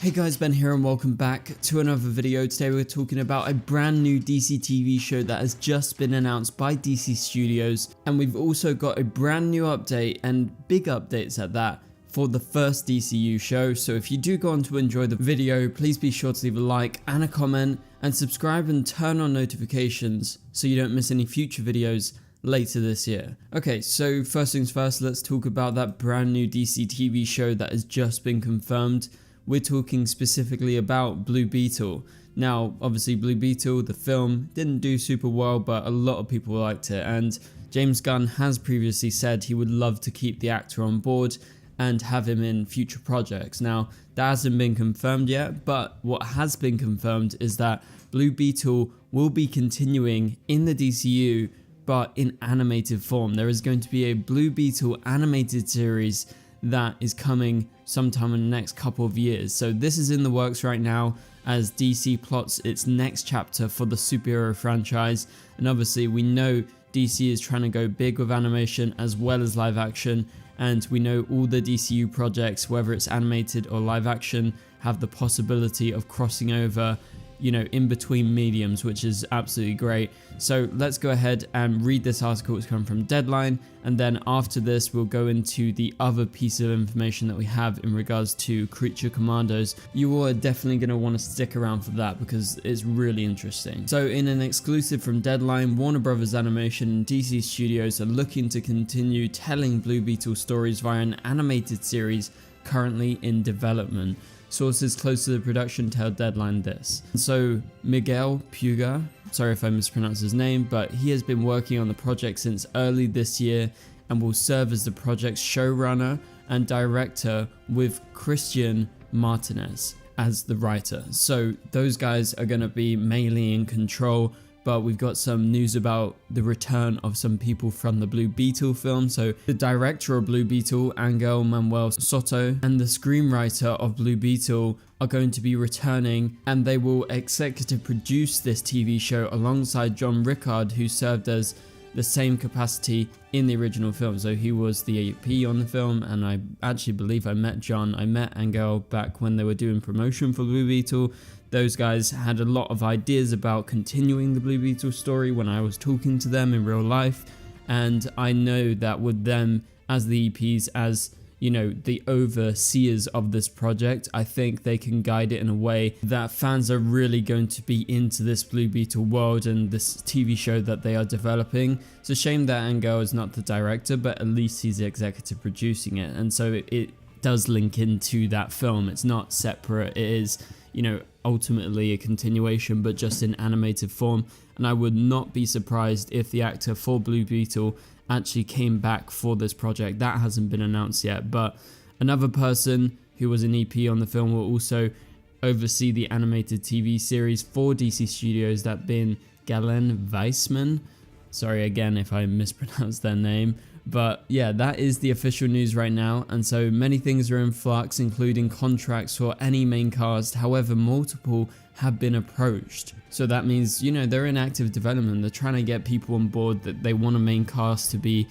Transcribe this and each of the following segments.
Hey guys, Ben here and welcome back to another video. Today we're talking about a brand new DC TV show that has just been announced by DC Studios, and we've also got a brand new update and big updates at that for the first DCU show. So if you do go on to enjoy the video, please be sure to leave a like and a comment and subscribe and turn on notifications so you don't miss any future videos later this year. Okay, so first things first, let's talk about that brand new DC TV show that has just been confirmed. We're talking specifically about Blue Beetle. Now, obviously Blue Beetle, the film, didn't do super well, but a lot of people liked it, and James Gunn has previously said he would love to keep the actor on board and have him in future projects. Now, that hasn't been confirmed yet, but what has been confirmed is that Blue Beetle will be continuing in the DCU, but in animated form. There is going to be a Blue Beetle animated series that is coming sometime in the next couple of years. So this is in the works right now as DC plots its next chapter for the superhero franchise. And obviously we know DC is trying to go big with animation as well as live action, and we know all the DCU projects, whether it's animated or live action, have the possibility of crossing over, you know, in between mediums, which is absolutely great. So let's go ahead and read this article. It's come from Deadline, and then after this we'll go into the other piece of information that we have in regards to Creature Commandos. You all are definitely going to want to stick around for that because it's really interesting. So in an exclusive from Deadline, Warner Brothers Animation and DC Studios are looking to continue telling Blue Beetle stories via an animated series currently in development. Sources close to the production tell Deadline this. So Miguel Puga, sorry if I mispronounced his name, but he has been working on the project since early this year and will serve as the project's showrunner and director, with Christian Martinez as the writer. So those guys are going to be mainly in control. But we've got some news about the return of some people from the Blue Beetle film. So the director of Blue Beetle, Angel Manuel Soto, and the screenwriter of Blue Beetle are going to be returning, and they will executive produce this TV show alongside John Rickard, who served as the same capacity in the original film. So he was the AP on the film, and I actually believe I met John. I met Angel back when they were doing promotion for Blue Beetle. Those guys had a lot of ideas about continuing the Blue Beetle story when I was talking to them in real life, and I know that with them as the EPs, as you know, the overseers of this project, I think they can guide it in a way that fans are really going to be into this Blue Beetle world and this TV show that they are developing. It's a shame that Angel is not the director, but at least he's executive producing it, and so it does link into that film. It's not separate, it is, you know, ultimately a continuation, but just in animated form. And I would not be surprised if the actor for Blue Beetle actually came back for this project. That hasn't been announced yet, but another person who was an EP on the film will also oversee the animated TV series for DC Studios, that being Galen Weissman. Sorry again if I mispronounced their name. But yeah, that is the official news right now, and so many things are in flux, including contracts for any main cast. However, multiple have been approached. So that means, you know, they're in active development. They're trying to get people on board, that they want a main cast to be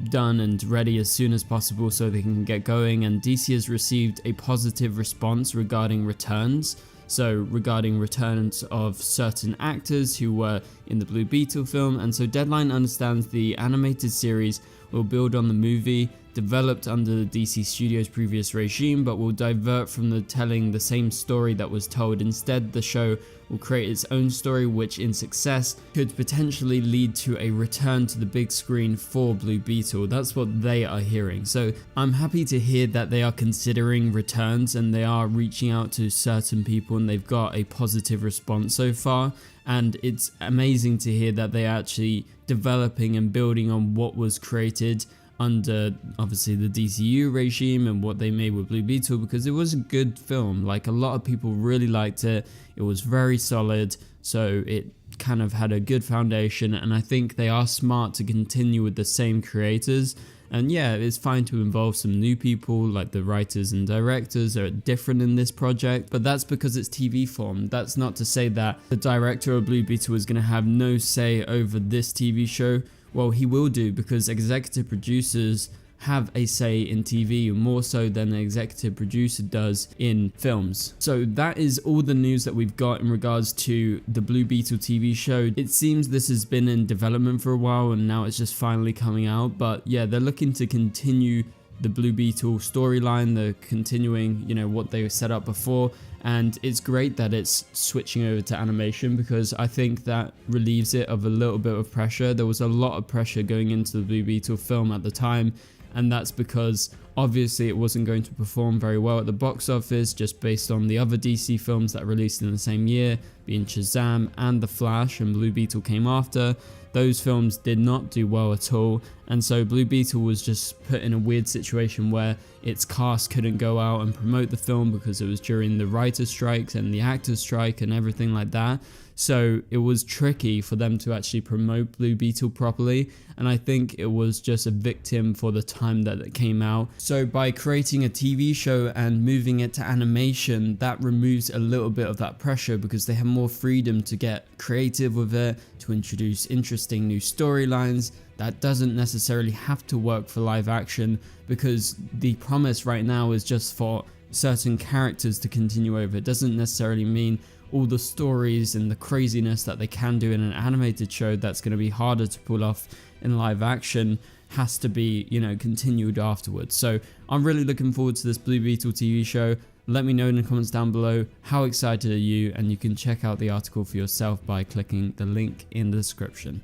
done and ready as soon as possible so they can get going. And DC has received a positive response regarding returns. So regarding returns of certain actors who were in the Blue Beetle film, and so Deadline understands the animated series will build on the movie developed under the DC Studios previous regime, but will divert from the telling the same story that was told. Instead, the show will create its own story, which in success could potentially lead to a return to the big screen for Blue Beetle. That's what they are hearing. So I'm happy to hear that they are considering returns and they are reaching out to certain people, and they've got a positive response so far. And it's amazing to hear that they're actually developing and building on what was created under obviously the DCU regime and what they made with Blue Beetle, because it was a good film. Like, a lot of people really liked it. It was very solid, so it kind of had a good foundation, and I think they are smart to continue with the same creators. And yeah, it's fine to involve some new people, like the writers and directors are different in this project, but that's because it's TV form. That's not to say that the director of Blue Beetle is going to have no say over this TV show. Well, he will do, because executive producers have a say in TV, more so than an executive producer does in films. So that is all the news that we've got in regards to the Blue Beetle TV show. It seems this has been in development for a while and now it's just finally coming out, but yeah, they're looking to continue the Blue Beetle storyline. They're continuing, you know, what they set up before, and it's great that it's switching over to animation because I think that relieves it of a little bit of pressure. There was a lot of pressure going into the Blue Beetle film at the time, and that's because obviously it wasn't going to perform very well at the box office just based on the other DC films that released in the same year, being Shazam and The Flash, and Blue Beetle came after. Those films did not do well at all, and so Blue Beetle was just put in a weird situation where its cast couldn't go out and promote the film because it was during the writer's strikes and the actor's strike and everything like that. So it was tricky for them to actually promote Blue Beetle properly, and I think it was just a victim for the time that it came out. So by creating a TV show and moving it to animation, that removes a little bit of that pressure because they have more freedom to get creative with it, to introduce interesting new storylines. That doesn't necessarily have to work for live action because the promise right now is just for certain characters to continue over. It doesn't necessarily mean all the stories and the craziness that they can do in an animated show that's going to be harder to pull off in live action has to be, you know, continued afterwards. So I'm really looking forward to this Blue Beetle TV show. Let me know in the comments down below how excited are you, and you can check out the article for yourself by clicking the link in the description.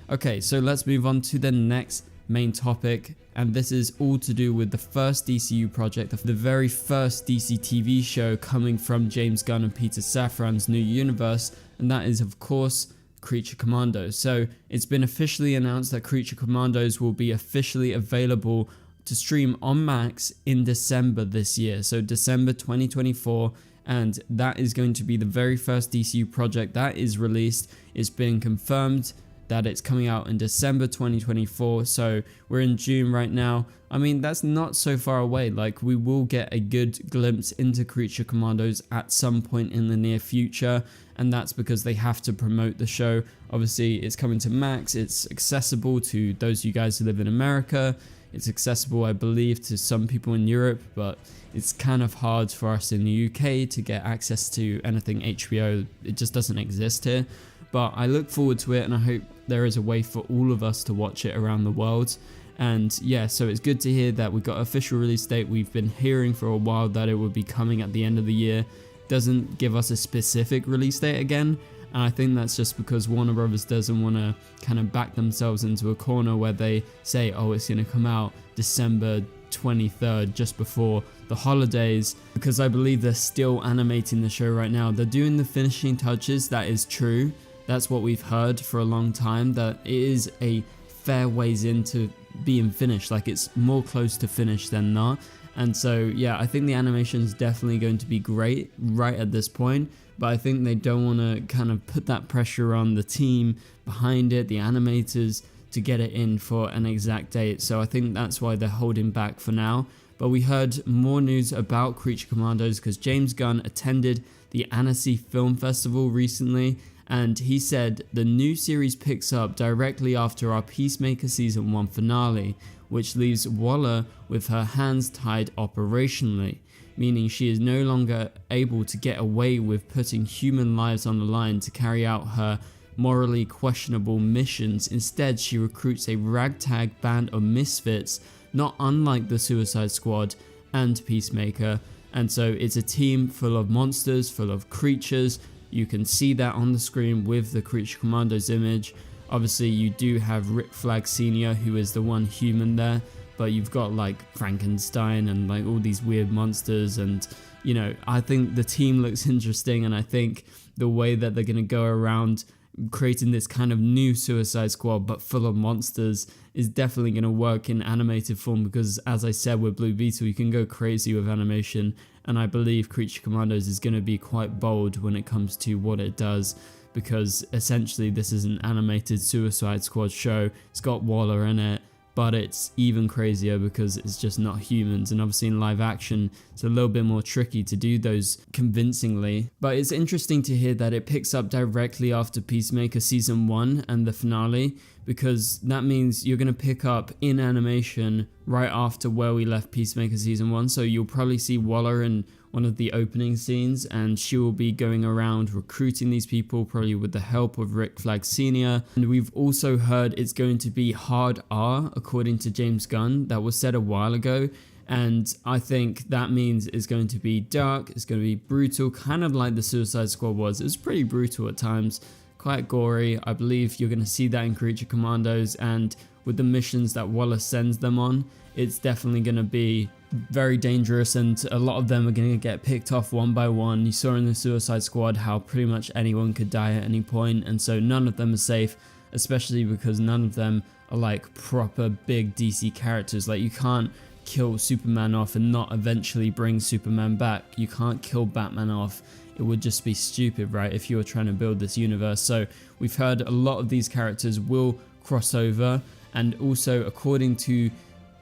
Okay, so let's move on to the next main topic, and this is all to do with the first DCU project, the very first DC TV show coming from James Gunn and Peter Safran's new universe, and that is of course Creature Commandos. So it's been officially announced that Creature Commandos will be officially available to stream on Max in December this year, so December 2024, and that is going to be the very first DCU project that is released. It's been confirmed that it's coming out in December 2024, so we're in June right now. I mean, that's not so far away. Like, we will get a good glimpse into Creature Commandos at some point in the near future, and that's because they have to promote the show. Obviously, it's coming to Max, it's accessible to those of you guys who live in America, it's accessible, I believe, to some people in Europe, but it's kind of hard for us in the UK to get access to anything HBO. It just doesn't exist here. But I look forward to it, and I hope there is a way for all of us to watch it around the world. And yeah, so it's good to hear that we got an official release date. We've been hearing for a while that it would be coming at the end of the year. Doesn't give us a specific release date again, and I think that's just because Warner Brothers doesn't want to kind of back themselves into a corner where they say, oh, it's going to come out December 23rd, just before the holidays, because I believe they're still animating the show right now. They're doing the finishing touches, that is true. That's what we've heard for a long time, that it is a fair ways into being finished. Like, it's more close to finished than not. And so yeah, I think the animation is definitely going to be great right at this point, but I think they don't want to kind of put that pressure on the team behind it, the animators, to get it in for an exact date. So I think that's why they're holding back for now. But we heard more news about Creature Commandos because James Gunn attended the Annecy Film Festival recently, and he said the new series picks up directly after our Peacemaker Season 1 finale, which leaves Waller with her hands tied operationally, meaning she is no longer able to get away with putting human lives on the line to carry out her morally questionable missions. Instead, she recruits a ragtag band of misfits, not unlike the Suicide Squad and Peacemaker, and so it's a team full of monsters, full of creatures. You can see that on the screen with the Creature Commandos image. Obviously, you do have Rick Flag Sr., who is the one human there, but you've got like Frankenstein and like all these weird monsters, and you know, I think the team looks interesting, and I think the way that they're going to go around creating this kind of new Suicide Squad but full of monsters is definitely going to work in animated form, because as I said with Blue Beetle, you can go crazy with animation, and I believe Creature Commandos is going to be quite bold when it comes to what it does, because essentially this is an animated Suicide Squad show. It's got Waller in it, but it's even crazier because it's just not humans, and obviously in live action it's a little bit more tricky to do those convincingly. But it's interesting to hear that it picks up directly after Peacemaker season 1 and the finale, because that means you're going to pick up in animation right after where we left Peacemaker season 1. So you'll probably see Waller in one of the opening scenes, and she will be going around recruiting these people, probably with the help of Rick Flag Sr. And we've also heard it's going to be hard R, according to James Gunn. That was said a while ago, and I think that means it's going to be dark, it's going to be brutal, kind of like the Suicide Squad was. It was pretty brutal at times, quite gory. I believe you're going to see that in Creature Commandos, and with the missions that Waller sends them on, it's definitely going to be very dangerous, and a lot of them are going to get picked off one by one. You saw in the Suicide Squad how pretty much anyone could die at any point, and so none of them are safe, especially because none of them are like proper big DC characters. Like, you can't kill Superman off and not eventually bring Superman back. You can't kill Batman off. It would just be stupid, right, if you were trying to build this universe. So we've heard a lot of these characters will cross over, and also according to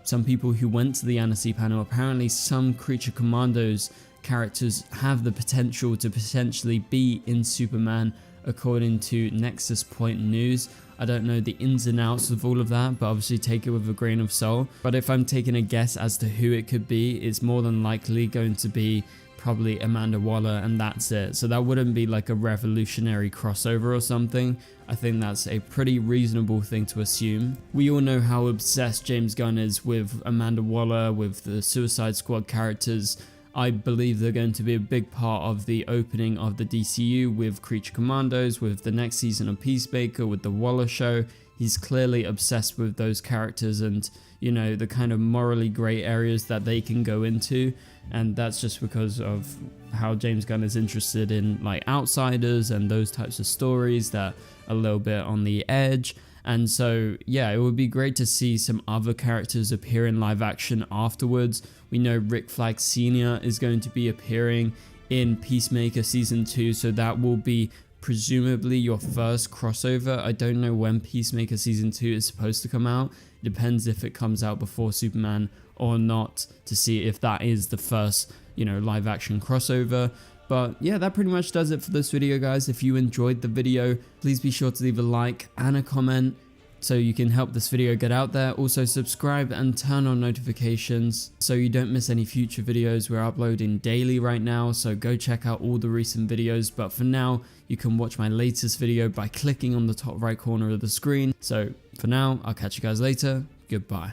some people who went to the Annecy panel, apparently some Creature Commandos characters have the potential to potentially be in Superman, according to Nexus Point News. I don't know the ins and outs of all of that, but obviously take it with a grain of salt. But if I'm taking a guess as to who it could be, it's more than likely going to be probably Amanda Waller, and that's it. So that wouldn't be like a revolutionary crossover or something. I think that's a pretty reasonable thing to assume. We all know how obsessed James Gunn is with Amanda Waller, with the Suicide Squad characters. I believe they're going to be a big part of the opening of the DCU with Creature Commandos, with the next season of Peacemaker, with the Waller show. He's clearly obsessed with those characters and, you know, the kind of morally grey areas that they can go into. And that's just because of how James Gunn is interested in like outsiders and those types of stories that are a little bit on the edge. And so, yeah, it would be great to see some other characters appear in live action afterwards. We know Rick Flag Sr. is going to be appearing in Peacemaker season 2, so that will be presumably your first crossover. I don't know when Peacemaker season 2 is supposed to come out. It depends if it comes out before Superman or not, to see if that is the first, you know, live action crossover. But yeah, that pretty much does it for this video, guys. If you enjoyed the video, please be sure to leave a like and a comment so you can help this video get out there. Also subscribe and turn on notifications so you don't miss any future videos. We're uploading daily right now, so go check out all the recent videos. But for now, you can watch my latest video by clicking on the top right corner of the screen. So for now, I'll catch you guys later. Goodbye.